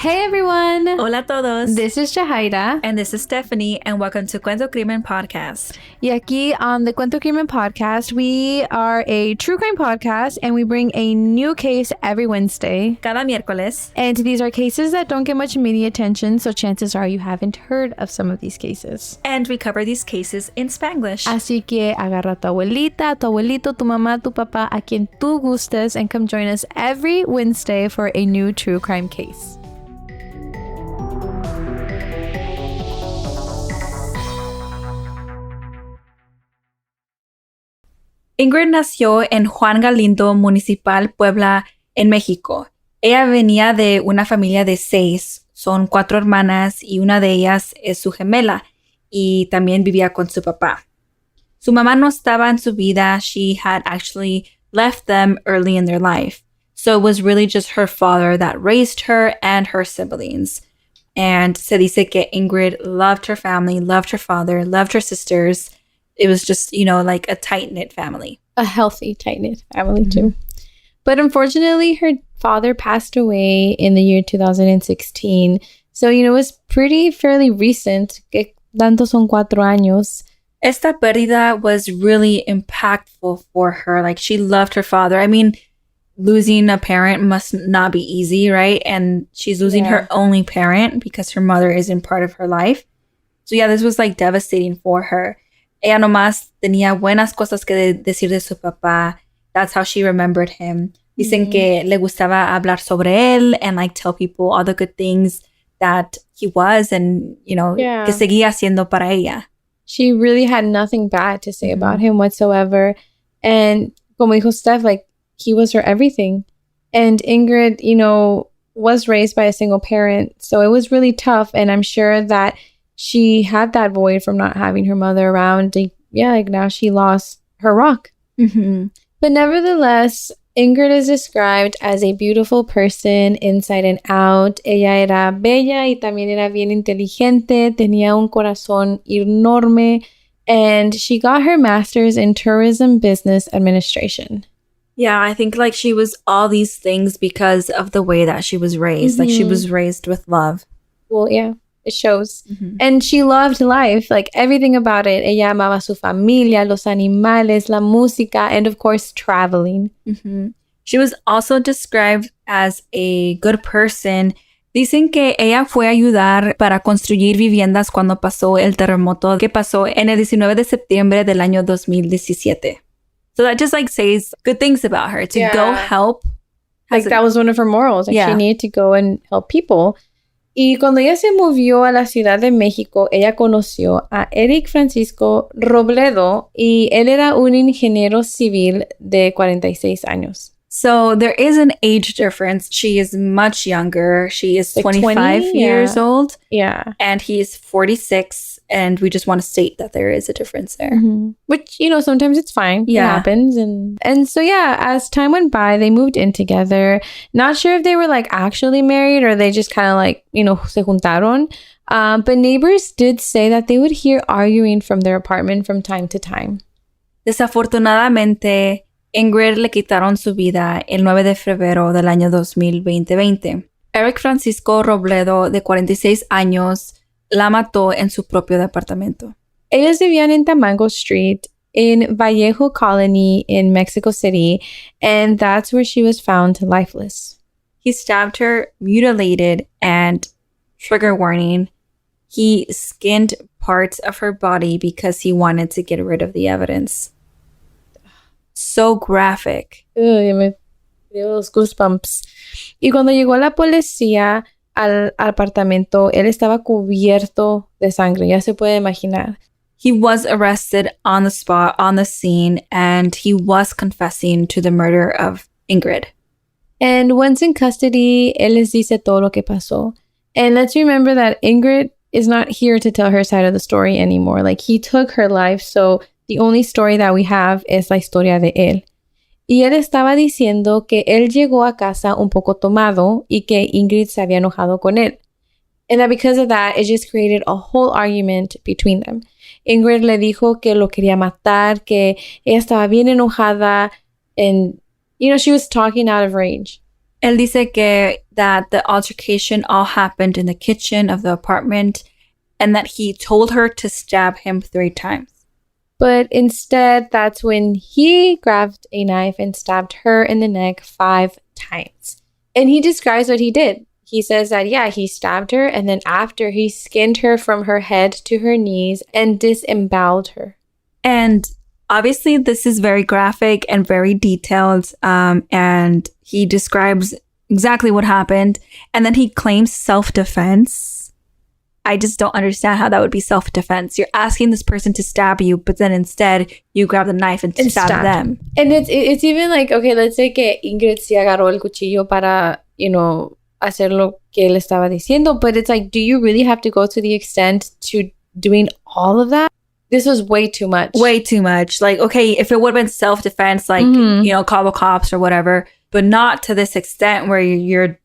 Hey everyone! Hola a todos! This is Jahaira. And this is Stephanie, and welcome to Cuento Crimen podcast. Y aquí on the Cuento Crimen podcast, we are a true crime podcast and we bring a new case every Wednesday. Cada miércoles. And these are cases that don't get much media attention, so chances are you haven't heard of some of these cases. And we cover these cases in spanglish. Así que agarra a tu abuelita, tu abuelito, tu mamá, tu papá, a quien tú gustes, and come join us every Wednesday for a new true crime case. Ingrid nació en Juan Galindo Municipal, Puebla, en México. Ella venía de una familia de 6. Son 4 hermanas y una de ellas es su gemela y también vivía con su papá. Su mamá no estaba en su vida. She had actually left them early in their life. So it was really just her father that raised her and her siblings. And se dice que Ingrid loved her family, loved her father, loved her sisters. It was just, like a tight-knit family. A healthy, tight-knit family, too. But unfortunately, her father passed away in the year 2016. So, it was fairly recent. Que tanto son 4 años. Esta pérdida was really impactful for her. Like, she loved her father. I mean, losing a parent must not be easy, right? And she's losing her only parent because her mother isn't part of her life. So, this was, devastating for her. Ella nomás tenía buenas cosas que decir de su papá. That's how she remembered him. Dicen que le gustaba hablar sobre él and tell people all the good things that he was and, que seguía haciendo para ella. She really had nothing bad to say about him whatsoever. And como dijo Steph, he was her everything. And Ingrid, was raised by a single parent. So it was really tough. And I'm sure that she had that void from not having her mother around. Now she lost her rock. Mm-hmm. But nevertheless, Ingrid is described as a beautiful person inside and out. Ella era bella y también era bien inteligente. Tenía un corazón enorme. And she got her master's in tourism business administration. Yeah, I think she was all these things because of the way that she was raised. She was raised with love. Well, yeah. It shows. Mm-hmm. And she loved life, everything about it. Ella amaba su familia, los animales, la música, and of course, traveling. Mm-hmm. She was also described as a good person. Dicen que ella fue a ayudar para construir viviendas cuando pasó el terremoto que pasó en el 19 de septiembre del año 2017. So that just says good things about her, to go help. That was one of her morals. She needed to go and help people. Y cuando ella se movió a la Ciudad de México, ella conoció a Erik Francisco Robledo y él era un ingeniero civil de 46 años. So there is an age difference. She is much younger. She is 25 years old. Yeah. And he is 46. And we just want to state that there is a difference there. Mm-hmm. Which, sometimes it's fine. Yeah. It happens. And so, as time went by, they moved in together. Not sure if they were actually married or they just kind of se juntaron. But neighbors did say that they would hear arguing from their apartment from time to time. Desafortunadamente, Ingrid le quitaron su vida el 9 de febrero del año 2020. Erik Francisco Robledo, de 46 años, la mató en su propio departamento. Ellos vivían en Tamango Street in Vallejo Colony in Mexico City, and that's where she was found lifeless. He stabbed her, mutilated, and, trigger warning, he skinned parts of her body because he wanted to get rid of the evidence. So graphic. Me dio los goosebumps. Y cuando llegó la policía al apartamento, él estaba cubierto de sangre. Ya se puede imaginar. He was arrested on the spot, on the scene, and he was confessing to the murder of Ingrid. And once in custody, él les dice todo lo que pasó. And let's remember that Ingrid is not here to tell her side of the story anymore. He took her life, so the only story that we have es la historia de él. Y él estaba diciendo que él llegó a casa un poco tomado y que Ingrid se había enojado con él. And that because of that, it just created a whole argument between them. Ingrid le dijo que lo quería matar, que ella estaba bien enojada, and, she was talking out of rage. Él dice que that the altercation all happened in the kitchen of the apartment and that he told her to stab him 3 times. But instead, that's when he grabbed a knife and stabbed her in the neck 5 times. And he describes what he did. He says that, yeah, he stabbed her, and then after, he skinned her from her head to her knees and disemboweled her. And obviously, this is very graphic and very detailed, and he describes exactly what happened, and then he claims self-defense. I just don't understand how that would be self-defense. You're asking this person to stab you, but then instead you grab the knife and stab them. And it's even like, okay, let's say que Ingrid sí agarró el cuchillo para, hacer lo que él estaba diciendo, but it's like, do you really have to go to the extent to doing all of that? This was way too much. Way too much. Like, okay, if it would have been self-defense, like, call the cops or whatever, but not to this extent where you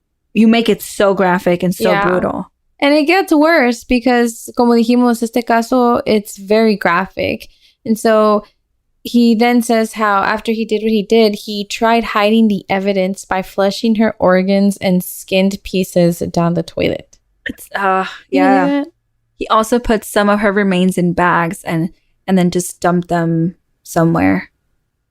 make it so graphic and so brutal. And it gets worse because, como dijimos, este caso, it's very graphic. And so he then says how after he did what he did, he tried hiding the evidence by flushing her organs and skinned pieces down the toilet. It's, yeah. He also put some of her remains in bags and then just dumped them somewhere.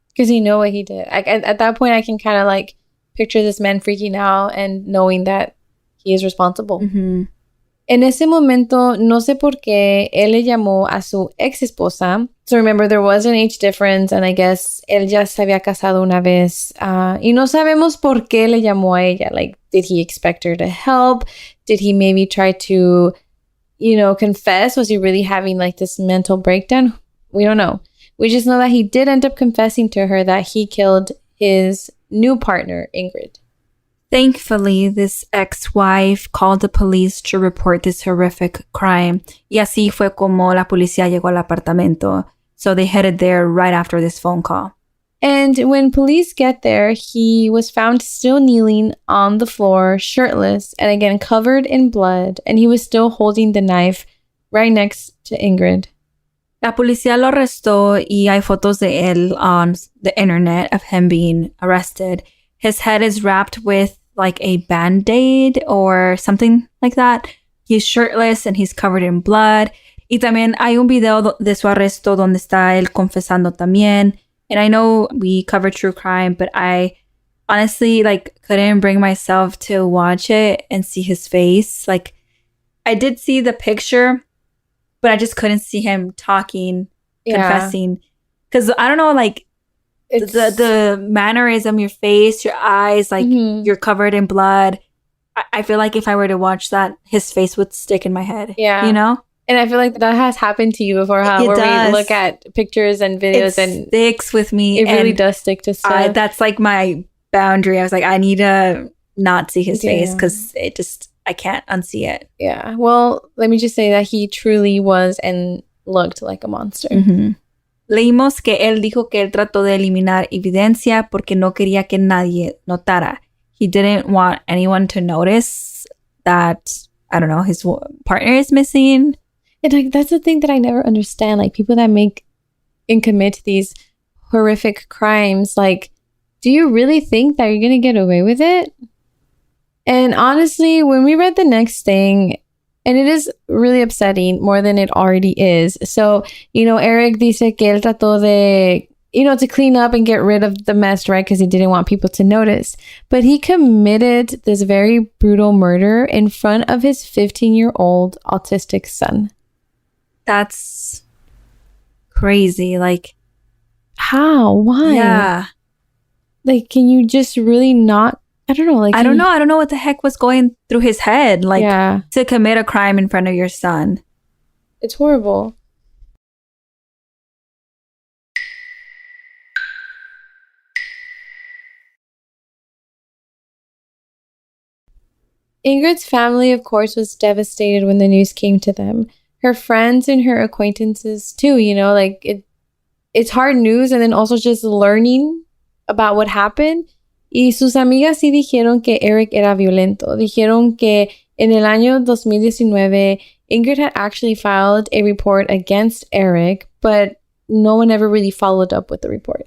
Because he knew what he did. At that point, I can kind of like picture this man freaking out and knowing that he is responsible. Mm-hmm. En ese momento, no sé por qué, él le llamó a su ex esposa. So remember, there was an age difference, and I guess él ya se había casado una vez. Y no sabemos por qué le llamó a ella. Like, did he expect her to help? Did he maybe try to, confess? Was he really having like this mental breakdown? We don't know. We just know that he did end up confessing to her that he killed his new partner, Ingrid. Thankfully, this ex-wife called the police to report this horrific crime. Y así fue como la policía llegó al apartamento. So they headed there right after this phone call. And when police get there, he was found still kneeling on the floor, shirtless, and again covered in blood. And he was still holding the knife right next to Ingrid. La policía lo arrestó y hay fotos de él on the internet of him being arrested. His head is wrapped with like a band-aid or something like that. He's shirtless and he's covered in blood. Y también hay un video de su arresto donde está él confesando también. And I know we cover true crime, but I honestly couldn't bring myself to watch it and see his face. Like, I did see the picture, but I just couldn't see him talking, confessing. Because I don't know, it's the mannerism, your face, your eyes, you're covered in blood. I feel like if I were to watch that, his face would stick in my head. Yeah. And I feel like that has happened to you before, huh? It Where does. We look at pictures and videos and sticks with me. It really does stick to stuff. That's like my boundary. I was like, I need to not see his face because I can't unsee it. Yeah. Well, let me just say that he truly was and looked like a monster. Mm-hmm. Leímos que él dijo que él trató de eliminar evidencia porque no quería que nadie notara. He didn't want anyone to notice that, I don't know, his partner is missing. And that's the thing that I never understand. Like, people that make and commit these horrific crimes, do you really think that you're going to get away with it? And honestly, when we read the next thing, and it is really upsetting more than it already is. So, Erik dice que él trató de, to clean up and get rid of the mess, right? Because he didn't want people to notice. But he committed this very brutal murder in front of his 15-year-old autistic son. That's crazy. How? Why? Yeah. Can you just really not? I don't know. I don't know. I don't know what the heck was going through his head. To commit a crime in front of your son. It's horrible. Ingrid's family, of course, was devastated when the news came to them. Her friends and her acquaintances, too, it's hard news, and then also just learning about what happened. Y sus amigas sí dijeron que Erik era violento. Dijeron que en el año 2019, Ingrid had actually filed a report against Erik, but no one ever really followed up with the report.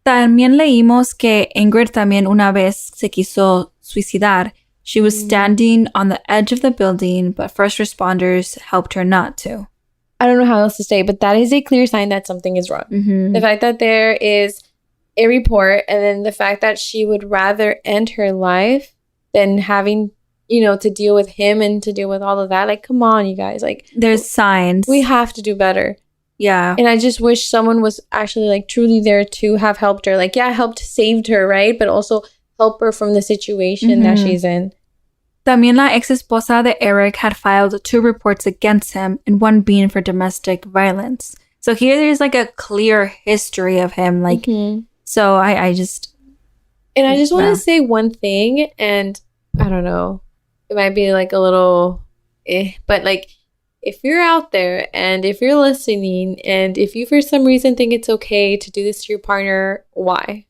También leímos que Ingrid también una vez se quiso suicidar, She was standing on the edge of the building, but first responders helped her not to. I don't know how else to say, but that is a clear sign that something is wrong. The fact that there is a report, and then the fact that she would rather end her life than having, to deal with him and to deal with all of that. Like, come on, you guys. Like, there's signs. We have to do better. Yeah. And I just wish someone was actually, like, truly there to have helped her. Like, yeah, helped saved her, right? But also help her from the situation that she's in. También la ex-esposa de Erik had filed 2 reports against him, and one being for domestic violence. So here there's, like, a clear history of him. Like, so I just... And I just want to say one thing, and I don't know, it might be, like, a little but, like, if you're out there and if you're listening and if you for some reason think it's okay to do this to your partner, why?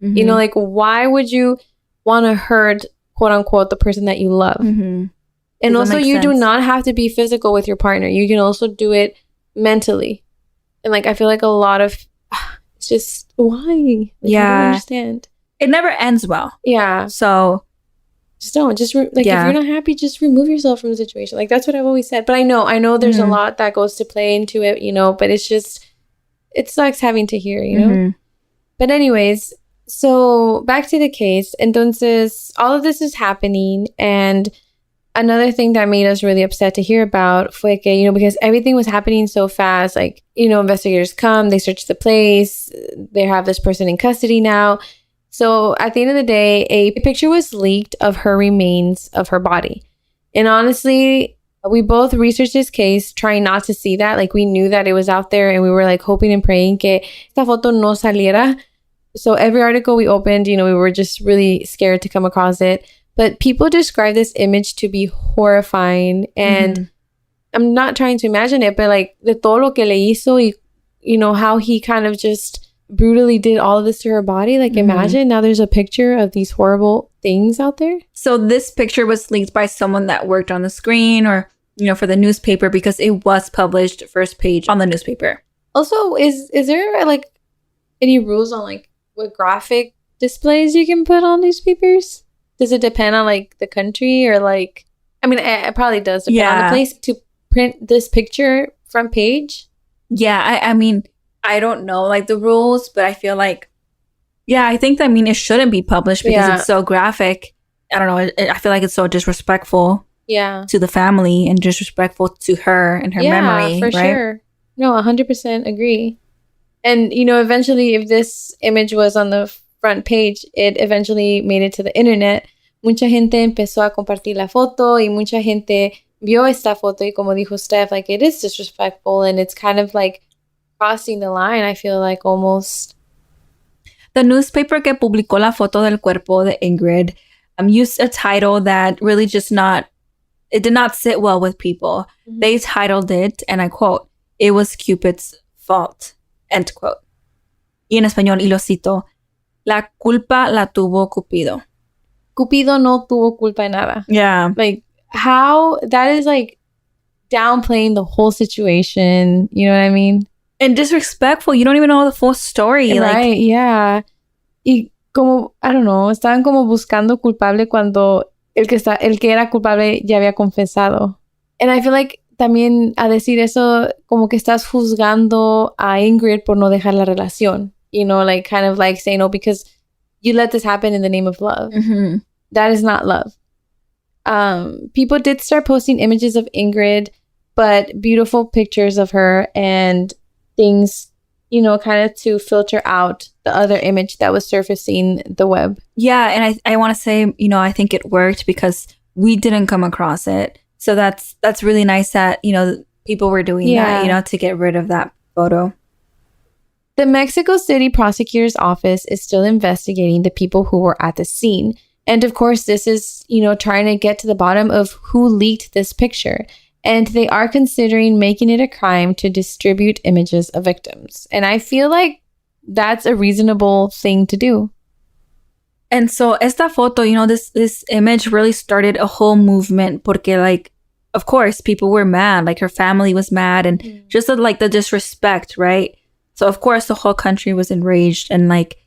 Like, why would you want to hurt, quote unquote, the person that you love? And also, you do not have to be physical with your partner. You can also do it mentally. And, like, I feel like a lot of, it's just, why? Like, I don't understand. It never ends well. Yeah. So just don't. Just if you're not happy, just remove yourself from the situation. Like, that's what I've always said. But I know there's a lot that goes to play into it, but it's just, it sucks having to hear, But anyways, so back to the case. Entonces, all of this is happening. And another thing that made us really upset to hear about fue que, because everything was happening so fast, like, investigators come, they search the place, they have this person in custody now. So at the end of the day, a picture was leaked of her remains of her body. And honestly, we both researched this case trying not to see that. Like, we knew that it was out there and we were, like, hoping and praying que esta foto no saliera. So every article we opened, we were just really scared to come across it. But people describe this image to be horrifying. And I'm not trying to imagine it, but, like, de todo lo que le hizo y, how he kind of just brutally did all of this to her body. Like, imagine now there's a picture of these horrible things out there. So this picture was leaked by someone that worked on the screen or, for the newspaper, because it was published first page on the newspaper. Also, is there, like, any rules on, like, what graphic displays you can put on newspapers? Does it depend on, like, the country or, like, I mean, it probably does depend on the place to print this picture front page? Yeah, I mean, I don't know, like, the rules, but I feel like, I think that, it shouldn't be published because it's so graphic. I don't know. I feel like it's so disrespectful to the family and disrespectful to her and her memory. Yeah, for sure. No, 100% agree. And, eventually, if this image was on the front page, it eventually made it to the internet. Mucha gente empezó a compartir la foto y mucha gente vio esta foto y como dijo Steph, like, it is disrespectful and it's kind of like crossing the line, I feel like, almost. The newspaper que publicó la foto del cuerpo de Ingrid used a title that really it did not sit well with people. They titled it, and I quote, "It was Cupid's fault," end quote. Y en español, y lo cito, "La culpa la tuvo Cupido." Cupido no tuvo culpa en nada. Yeah. Like, how, that is, like, downplaying the whole situation. You know what I mean? And disrespectful. You don't even know the full story. Right, like, yeah. Y como, I don't know, estaban como buscando culpable cuando el que era culpable ya había confesado. And I feel like también a decir eso, como que estás juzgando a Ingrid por no dejar la relación. Like, kind of like saying, because you let this happen in the name of love. That is not love. People did start posting images of Ingrid, but beautiful pictures of her and things, kind of to filter out the other image that was surfacing the web. Yeah, and I want to say, I think it worked because we didn't come across it. So that's really nice that, people were doing that, to get rid of that photo. The Mexico City prosecutor's office is still investigating the people who were at the scene. And of course, this is, trying to get to the bottom of who leaked this picture. And they are considering making it a crime to distribute images of victims. And I feel like that's a reasonable thing to do. And so esta foto, this image really started a whole movement porque, like, of course, people were mad. Like, her family was mad and just like the disrespect, right? So, of course, the whole country was enraged. And like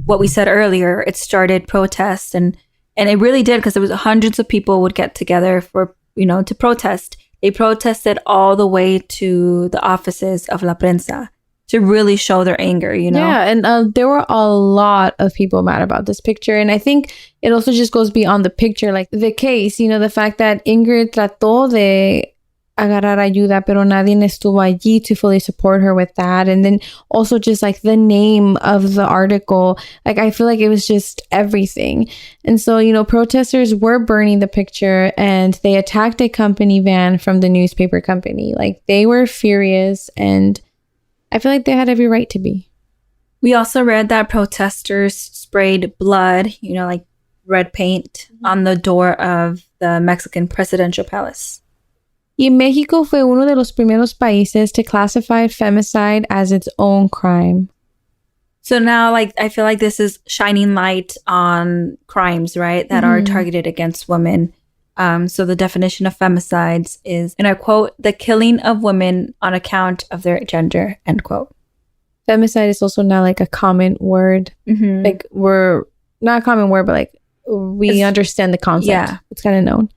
what we said earlier, it started protests and And it really did, because there was hundreds of people would get together for, to protest. They protested all the way to the offices of La Prensa to really show their anger, Yeah, and there were a lot of people mad about this picture. And I think it also just goes beyond the picture, like the case, the fact that Ingrid trató de agarrar ayuda, pero nadie estuvo allí to fully support her with that. And then also just like the name of the article, like I feel like it was just everything. And so, protesters were burning the picture and they attacked a company van from the newspaper company. Like they were furious, and I feel like they had every right to be. We also read that protesters sprayed blood, like red paint, on the door of the Mexican presidential palace. Y México fue uno de los primeros países to classify femicide as its own crime. So now, I feel like this is shining light on crimes, right, that are targeted against women. So the definition of femicides is, and I quote, the killing of women on account of their gender, end quote. Femicide is also now like a common word. Like we're not a common word, but we understand the concept. Yeah. It's kind of known.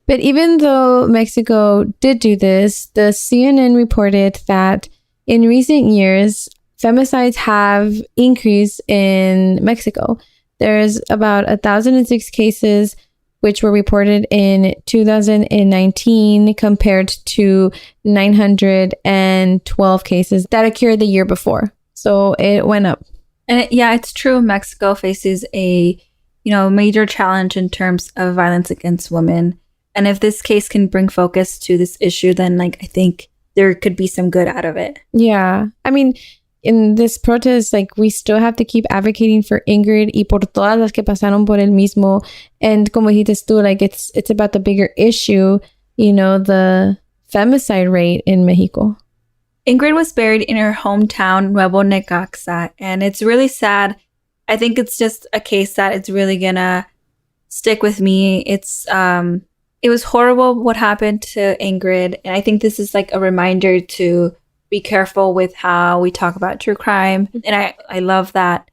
But even though Mexico did do this, the CNN reported that in recent years, femicides have increased in Mexico. There's about 1,006 cases which were reported in 2019 compared to 912 cases that occurred the year before. So it went up. And it's true. Mexico faces a, major challenge in terms of violence against women. And if this case can bring focus to this issue, then I think there could be some good out of it. Yeah. I mean, in this protest, we still have to keep advocating for Ingrid y por todas las que pasaron por el mismo. And como dijiste tú, it's about the bigger issue, the femicide rate in Mexico. Ingrid was buried in her hometown, Nuevo Necaxa, and it's really sad. I think it's just a case that it's really gonna stick with me. It was horrible what happened to Ingrid, and I think this is a reminder to be careful with how we talk about true crime. And I love that,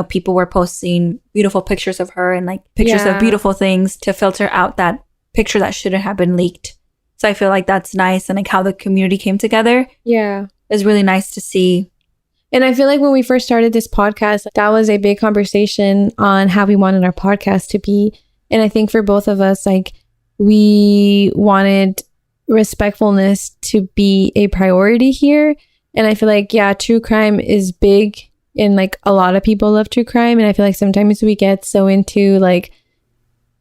people were posting beautiful pictures of her and pictures of beautiful things to filter out that picture that shouldn't have been leaked. So I feel like that's nice, and how the community came together. Yeah. Is really nice to see. And I feel like when we first started this podcast, that was a big conversation on how we wanted our podcast to be. And I think for both of us, we wanted respectfulness to be a priority here. And I feel like, true crime is big, and a lot of people love true crime. And I feel like sometimes we get so into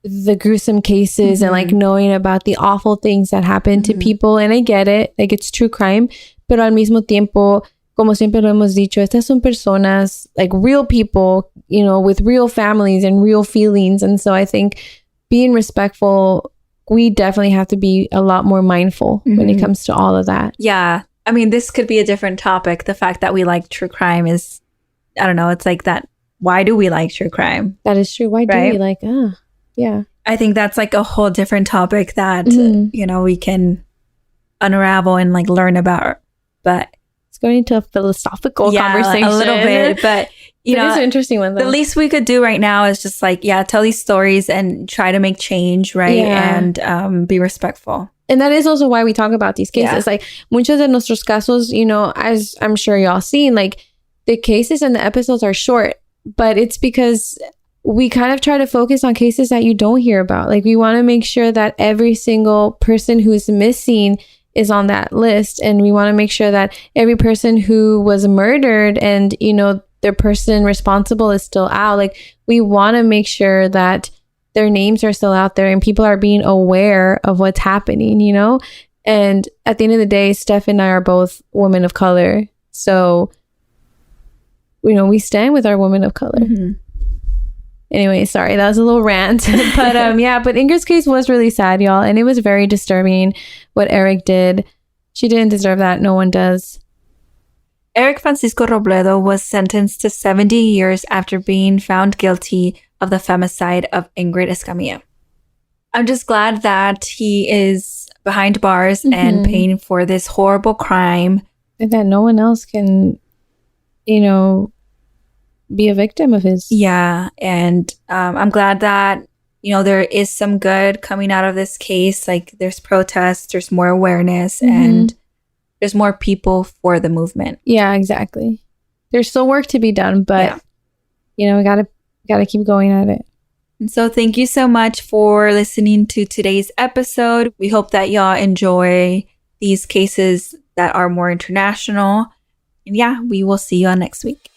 the gruesome cases and knowing about the awful things that happen to people. And I get it, it's true crime, pero al mismo tiempo, como siempre lo hemos dicho, estas son personas, real people, with real families and real feelings. And so I think being respectful, we definitely have to be a lot more mindful when it comes to all of that. Yeah. I mean, this could be a different topic. The fact that we like true crime is, I don't know, it's that. Why do we like true crime? That is true. Why do we yeah. I think that's a whole different topic that, we can unravel and learn about. But it's going into a philosophical conversation. A little bit. But, it's an interesting one, though. The least we could do right now is just tell these stories and try to make change, right? Yeah. And be respectful. And that is also why we talk about these cases. Yeah. Muchos de nuestros casos, as I'm sure y'all seen, the cases and the episodes are short, but it's because we kind of try to focus on cases that you don't hear about. We want to make sure that every single person who's missing is on that list. And we want to make sure that every person who was murdered and, their person responsible is still out. We want to make sure that their names are still out there and people are being aware of what's happening, And at the end of the day, Steph and I are both women of color. So, we stand with our women of color. Anyway, sorry, that was a little rant. But but Ingrid's case was really sad, y'all. And it was very disturbing what Erik did. She didn't deserve that. No one does. Erik Francisco Robledo was sentenced to 70 years after being found guilty of the femicide of Ingrid Escamilla. I'm just glad that he is behind bars and paying for this horrible crime. And that no one else can, be a victim of his. Yeah. And I'm glad that there is some good coming out of this case. Like there's protests, there's more awareness, and there's more people for the movement. Yeah, exactly. There's still work to be done, but we gotta keep going at it. And so thank you so much for listening to today's episode. We hope that y'all enjoy these cases that are more international. And we will see you all next week.